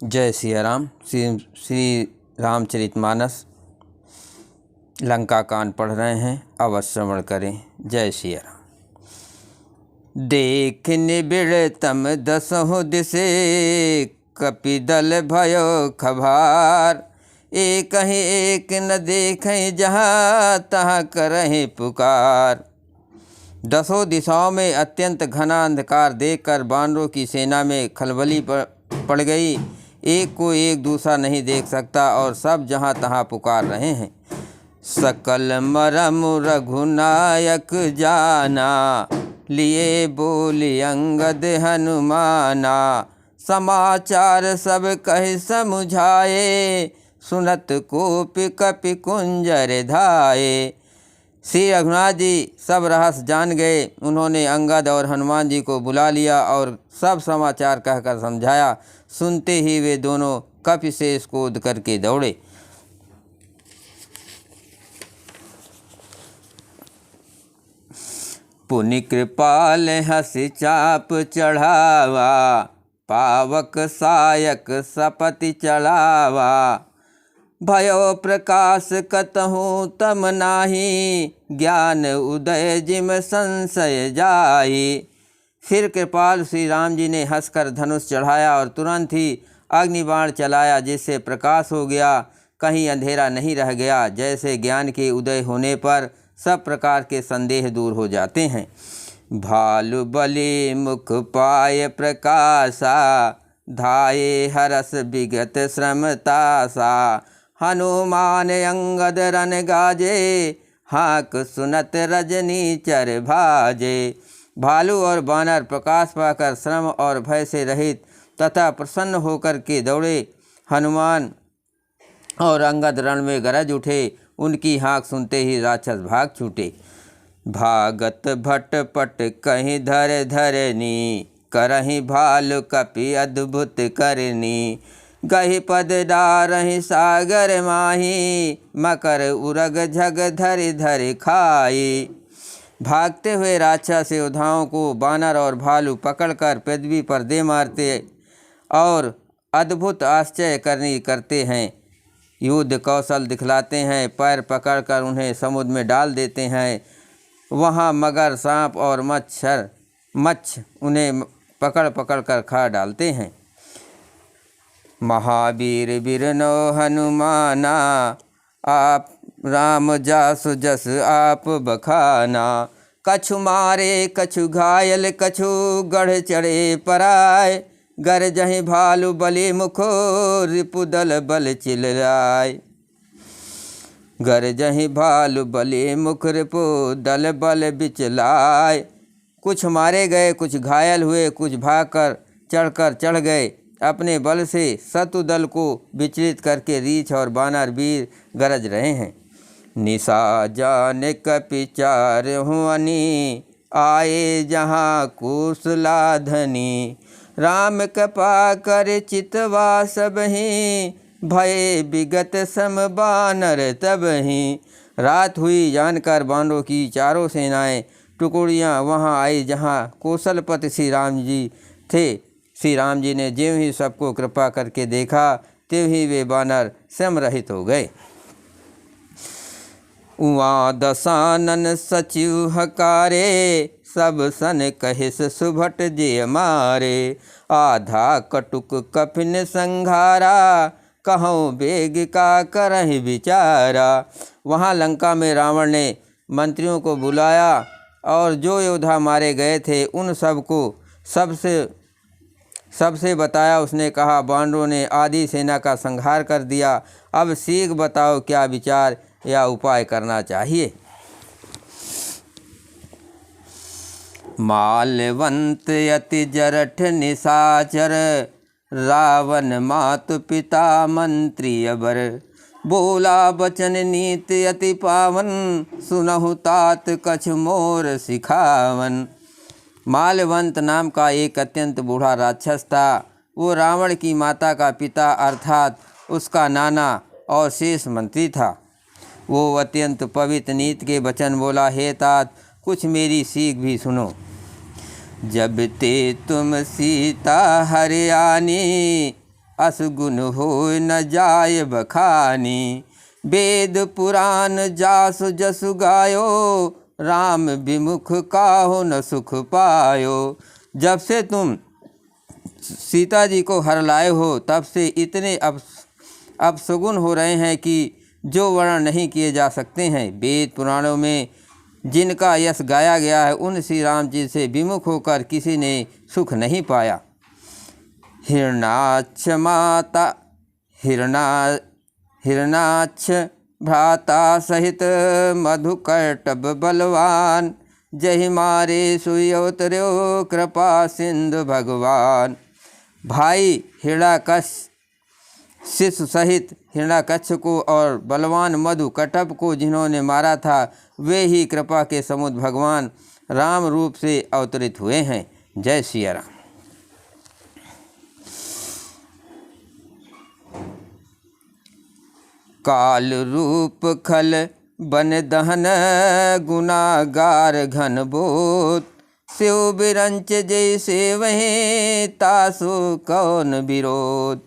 जय सिया राम। श्री रामचरितमानस लंका कांड पढ़ रहे हैं, अवश्य श्रवण करें। जय सिया राम। देख निबिड़ तम दसहु दिसे, कपिदल भयो खभार। एक ही एक न देखें जहाँ तहाँ करहीं पुकार। दसों दिशाओं में अत्यंत घना अंधकार देखकर वानरों की सेना में खलबली पड़ गई। एक को एक दूसरा नहीं देख सकता और सब जहाँ तहाँ पुकार रहे हैं। सकल मरम रघुनायक जाना, लिए बोली अंगद हनुमाना। समाचार सब कह समुझाए, सुनत कोप कपि कुंजर धाये। श्री रघुनाथ जी सब रहस्य जान गए। उन्होंने अंगद और हनुमान जी को बुला लिया और सब समाचार कहकर समझाया। सुनते ही वे दोनों कपि से कूद करके दौड़े। पुनि कृपाल हंसि चाप चढ़ावा, पावक सायक सपति चढ़ावा। भयो प्रकाश कतहु तम नाही, ज्ञान उदय जिम संशय जाई। फिर कृपाल श्री राम जी ने हंसकर धनुष चढ़ाया और तुरंत ही अग्निबाण चलाया, जिससे प्रकाश हो गया, कहीं अंधेरा नहीं रह गया। जैसे ज्ञान के उदय होने पर सब प्रकार के संदेह दूर हो जाते हैं। भालु बलि मुख पाय प्रकाशा, धाये हरस विगत श्रमतासा। हनुमान अंगद रन गाजे, हाक सुनत रजनी चर भाजे। भालू और बानर प्रकाश पाकर श्रम और भय से रहित तथा प्रसन्न होकर के दौड़े। हनुमान और अंगद रण में गरज उठे। उनकी हाँक सुनते ही राक्षस भाग छूटे। भागत भट पट कहीं धर धरनी, करहीं भालु कपि अद्भुत करनी। गहि पद डारहि सागर माही, मकर उरग झग धरि धरि खाई। भागते हुए राक्षस योद्धाओं को बानर और भालू पकड़कर पृथ्वी पर दे मारते और अद्भुत आश्चर्य करते हैं। युद्ध कौशल दिखलाते हैं। पैर पकड़कर उन्हें समुद्र में डाल देते हैं। वहाँ मगर, सांप और मच्छ उन्हें पकड़ कर खा डालते हैं। महावीर बिरनो हनुमाना, आप राम जासु जस आप बखाना। कछु मारे कछु घायल, कछु गढ़ चढ़े पराय। गरजहि भालु बलि मुखो, रिपु दल बल चिल्लाय। गरजहि भालु बलि मुख, रिपु दल बल बिचलाय। कुछ मारे गए, कुछ घायल हुए, कुछ भागकर चढ़ गए। अपने बल से शत्रु दल को विचलित करके रीछ और बानर वीर गरज रहे हैं। निशा जाने कपि चारहुअनि, आए जहाँ कुशलाधनि। राम कृपा कर चितवा सबहि, भय विगत सम बानर तबहि। रात हुई जानकर बानरों की चारों सेनाएं टुकड़ियाँ वहाँ आई जहाँ कौशलपति श्री राम जी थे। श्री राम जी ने ज्यों ही सबको कृपा करके देखा, त्यों ही वे बानर स्वयं रहित हो गए। उहाँ दसानन सचिव हकारे, सब सन कहिस सुभट जे मारे। आधा कटुक कफिन संघारा, कहूँ बेग का करहि विचारा। वहाँ लंका में रावण ने मंत्रियों को बुलाया और जो योद्धा मारे गए थे उन सबको सबसे बताया। उसने कहा, वानरों ने आधी सेना का संहार कर दिया। अब शीघ्र बताओ क्या विचार या उपाय करना चाहिए। माल्यवंत यति जरठ निशाचर, रावण मातु पिता मंत्री अबर। बोला बचन नीति अति पावन, सुनहु तात कछु मोर सिखावन। माल्यवंत नाम का एक अत्यंत बूढ़ा राक्षस था। वो रावण की माता का पिता अर्थात उसका नाना और शेष मंत्री था। वो अत्यंत पवित्र नीति के वचन बोला, हे तात कुछ मेरी सीख भी सुनो। जब ते तुम सीता हरियाणी, असगुन होय न जाय बखानी। वेद पुराण जासु जसु गायो, राम विमुख काहु न सुख पायो। जब से तुम सीता जी को हर लाए हो तब से इतने अपशगुन हो रहे हैं कि जो वर्णन नहीं किए जा सकते हैं। वेद पुराणों में जिनका यश गाया गया है उन श्री राम जी से विमुख होकर किसी ने सुख नहीं पाया। हिरणाक्ष माता हिरणाक्ष भ्राता सहित मधुकर्टभ बलवान, जहि मारे सुयोतर्यो कृपा सिंधु भगवान। भाई हिरण्याकश शिशु सहित हिरण्याकक्ष को और बलवान मधुकर्टभ को जिन्होंने मारा था वे ही कृपा के समुद्र भगवान राम रूप से अवतरित हुए हैं। जय सिया राम। काल रूप खल बन दहन, गुनागार घन बोत, शिव बिरंच जैसे वहीं तासु कौन विरोध।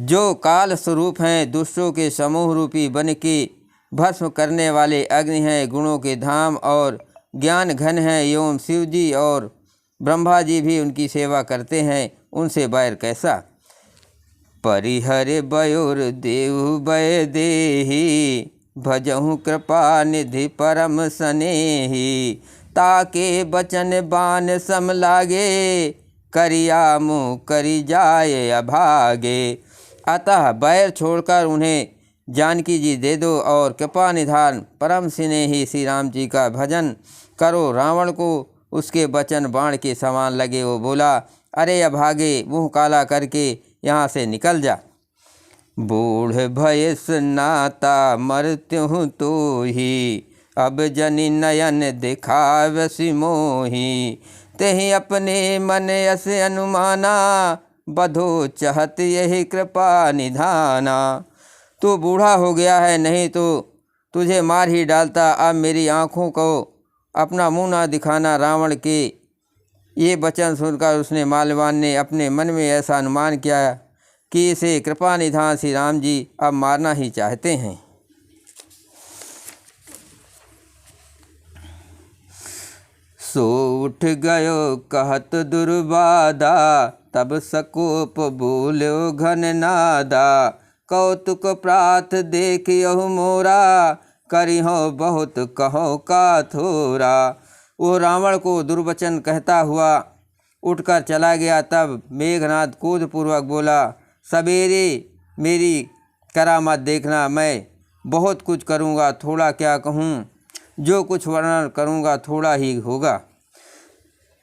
जो काल स्वरूप हैं, दुष्टों के समूह रूपी बन के भस्म करने वाले अग्नि हैं, गुणों के धाम और ज्ञान घन हैं, एवं शिव जी और ब्रह्मा जी भी उनकी सेवा करते हैं, उनसे बैर कैसा। परिहर बयोर देव बय देही, भजहु कृपा निधि परम सनेही, ताके बचन बान सम लागे, करिया मुँह करी जाए अभागे। अतः बैर छोड़कर उन्हें जानकी जी दे दो और कृपा निधान परम स्नेही श्री राम जी का भजन करो। रावण को उसके बचन बाण के समान लगे। वो बोला, अरे अभागे, मुँह काला करके यहाँ से निकल जा। बूढ़ भयस नाता मरत्युँ तो ही, अब जनि नयन दिखावसी मोही, तेहि अपने मन यस अनुमाना, बधो चहत यही कृपा निधाना। तू बूढ़ा हो गया है, नहीं तो तुझे मार ही डालता। अब मेरी आँखों को अपना मुँह ना दिखाना। रावण के ये वचन सुनकर उसने माल्यवान ने अपने मन में ऐसा अनुमान किया कि इसे कृपा निधान श्री राम जी अब मारना ही चाहते हैं। सो उठ गयो कहत दुर्बाधा, तब सकोप बोल्यो घन नादा, कौतुक प्राथ देखियो मोरा, करिहो बहुत कहो का थोरा। वो रावण को दुर्वचन कहता हुआ उठकर चला गया। तब मेघनाद क्रोधपूर्वक बोला, सवेरे मेरी करामात देखना, मैं बहुत कुछ करूँगा, थोड़ा क्या कहूँ, जो कुछ वर्णन करूँगा थोड़ा ही होगा।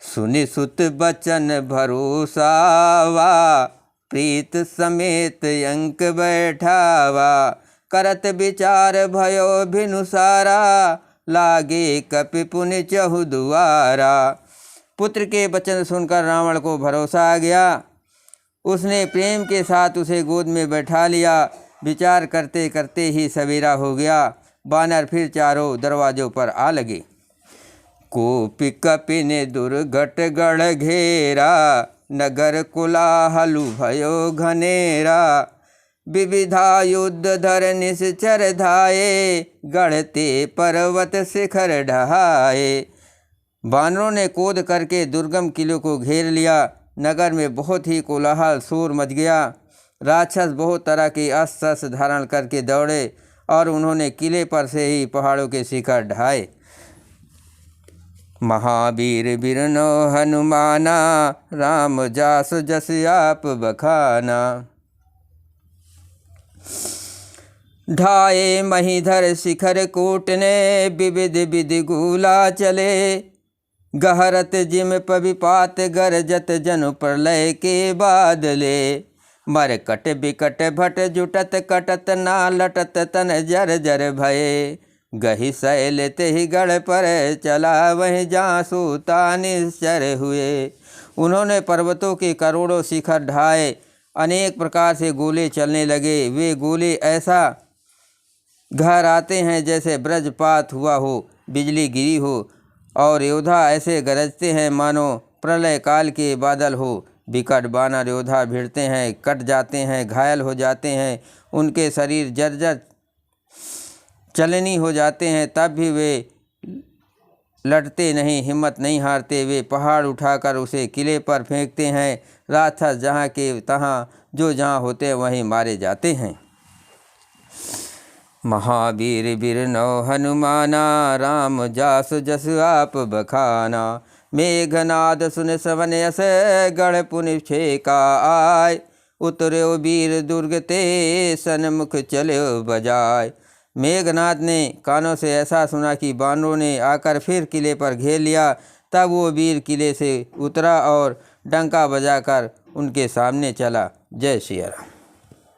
सुनि सुत बचन भरोसावा, प्रीत समेत अंक बैठावा, करत विचार भयो भिनुसारा, लागे कपि पुनि चहु दुआरा। पुत्र के वचन सुनकर रावण को भरोसा आ गया। उसने प्रेम के साथ उसे गोद में बैठा लिया। विचार करते करते ही सवेरा हो गया। बानर फिर चारों दरवाजों पर आ लगे। कोपि कपि ने दुर्घट गढ़ घेरा, नगर कोलाहलु भयो घनेरा, विविधा युद्ध धर निश्चर धाये, गढ़ते पर्वत शिखर ढहाए। बानरों ने कूद करके दुर्गम किले को घेर लिया। नगर में बहुत ही कोलाहल शोर मच गया। राक्षस बहुत तरह के अस्त्र शस्त्र धारण करके दौड़े और उन्होंने किले पर से ही पहाड़ों के शिखर ढहाए। महावीर बिरनो हनुमाना, राम जास जस आप बखाना। ढाए महीधर शिखर कूटने, विविध विधि गूला चले, गहरत जिम पविपात गरजत जनु प्रलय के बादले। मरकट बिकट भट जुटत कटत ना लटत तन जर जर भये, गहि शैल तेहि गढ़ पर चला वहीं जासु ता निश्चर हुए। उन्होंने पर्वतों के करोड़ों शिखर ढाए। अनेक प्रकार से गोले चलने लगे। वे गोले ऐसा घर आते हैं जैसे वज्रपात हुआ हो, बिजली गिरी हो, और योद्धा ऐसे गरजते हैं मानो प्रलय काल के बादल हो। विकट बानर योद्धा भिड़ते हैं, कट जाते हैं, घायल हो जाते हैं, उनके शरीर जर्जर चलनी हो जाते हैं, तब भी वे लड़ते नहीं, हिम्मत नहीं हारते। वे पहाड़ उठाकर उसे किले पर फेंकते हैं। राक्षस जहाँ के तहाँ, जो जहाँ होते हैं वहीं मारे जाते हैं। महावीर बिरनौ हनुमाना, राम जासु जसु आप बखाना। मेघनाद सुन सवन यस, गढ़ पुनि छेका आय। उतर्यो वीर दुर्ग ते, सन्मुख चल्यो बजाय। मेघनाद ने कानों से ऐसा सुना कि बानरों ने आकर फिर किले पर घेर लिया। तब वो वीर किले से उतरा और डंका बजाकर उनके सामने चला। जय श्री राम।